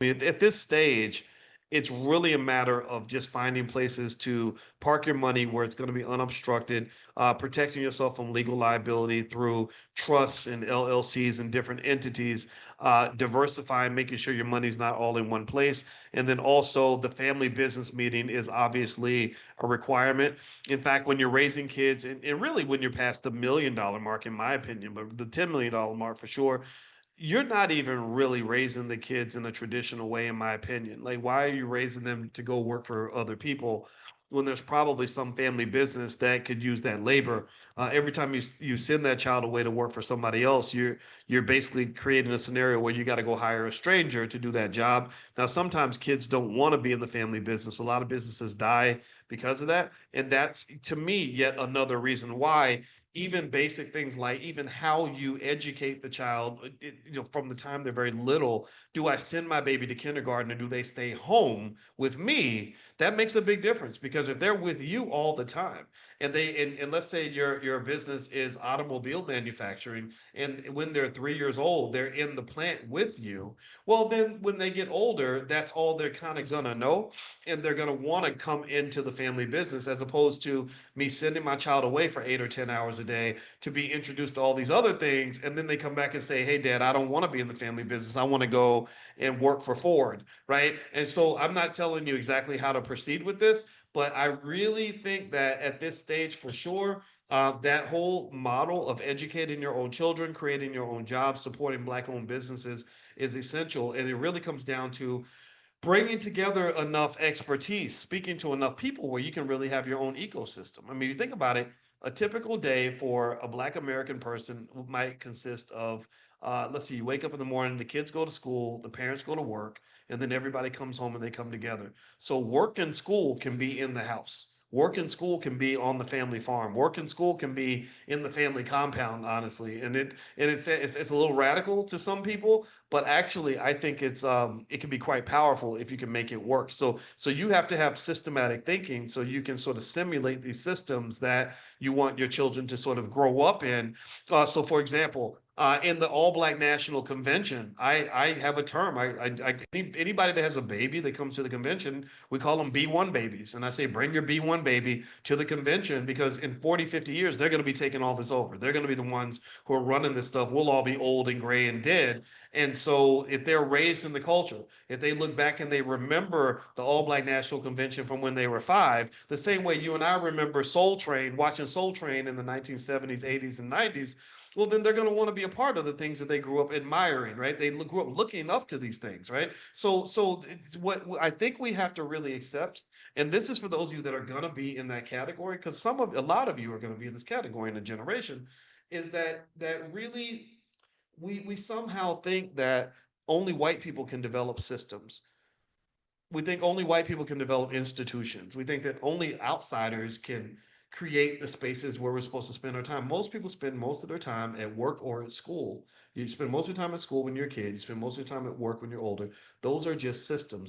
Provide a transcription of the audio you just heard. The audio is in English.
At this stage, it's really a matter of just finding places to park your money where it's going to be unobstructed, protecting yourself from legal liability through trusts and LLCs and different entities, diversifying, making sure your money's not all in one place. And then also, the family business meeting is obviously a requirement. In fact, when you're raising kids, and really when you're past the $1 million mark, in my opinion, but the $10 million mark for sure, you're not even really raising the kids in a traditional way, in my opinion. Like, why are you raising them to go work for other people when there's probably some family business that could use that labor? Every time you send that child away to work for somebody else, you're basically creating a scenario where you got to go hire a stranger to do that job. Now, sometimes kids don't want to be in the family business. A lot of businesses die because of that, and that's to me yet another reason why even basic things like even how you educate the child, from the time they're very little. Do I send my baby to kindergarten or do they stay home with me? That makes a big difference, because if they're with you all the time, and let's say your business is automobile manufacturing, and when they're 3 years old they're in the plant with you, well, then when they get older, that's all they're kind of gonna know, and they're gonna want to come into the family business, as opposed to me sending my child away for 8 or 10 hours a day to be introduced to all these other things. And then they come back and say, hey, dad, I don't want to be in the family business. I want to go and work for Ford. Right. And so I'm not telling you exactly how to proceed with this, but I really think that at this stage, for sure, that whole model of educating your own children, creating your own jobs, supporting Black owned businesses is essential. And it really comes down to bringing together enough expertise, speaking to enough people where you can really have your own ecosystem. I mean, you think about it, a typical day for a Black American person might consist of, let's see, you wake up in the morning, the kids go to school, the parents go to work, and then everybody comes home and they come together. So work and school can be in the house. Work and school can be on the family farm. Work and school can be in the family compound, honestly. And it's a little radical to some people, but actually I think it can be quite powerful if you can make it work. So you have to have systematic thinking so you can sort of simulate these systems that you want your children to sort of grow up in. So for example, in the All Black National Convention, I have a term. Anybody that has a baby that comes to the convention, we call them B1 babies. And I say, bring your B1 baby to the convention, because in 40, 50 years, they're going to be taking all this over. They're going to be the ones who are running this stuff. We'll all be old and gray and dead. And so, if they're raised in the culture, if they look back and they remember the All Black National Convention from when they were five, the same way you and I remember Soul Train, watching Soul Train in the 1970s, 80s, and 90s, well, then they're going to want to be a part of the things that they grew up admiring, right? They grew up looking up to these things, right? So it's what I think we have to really accept, and this is for those of you that are going to be in that category, because a lot of you are going to be in this category in a generation, is that really we somehow think that only white people can develop systems. We think only white people can develop institutions. We think that only outsiders can create the spaces where we're supposed to spend our time. Most people spend most of their time at work or at school. You spend most of your time at school when you're a kid, you spend most of your time at work when you're older. Those are just systems.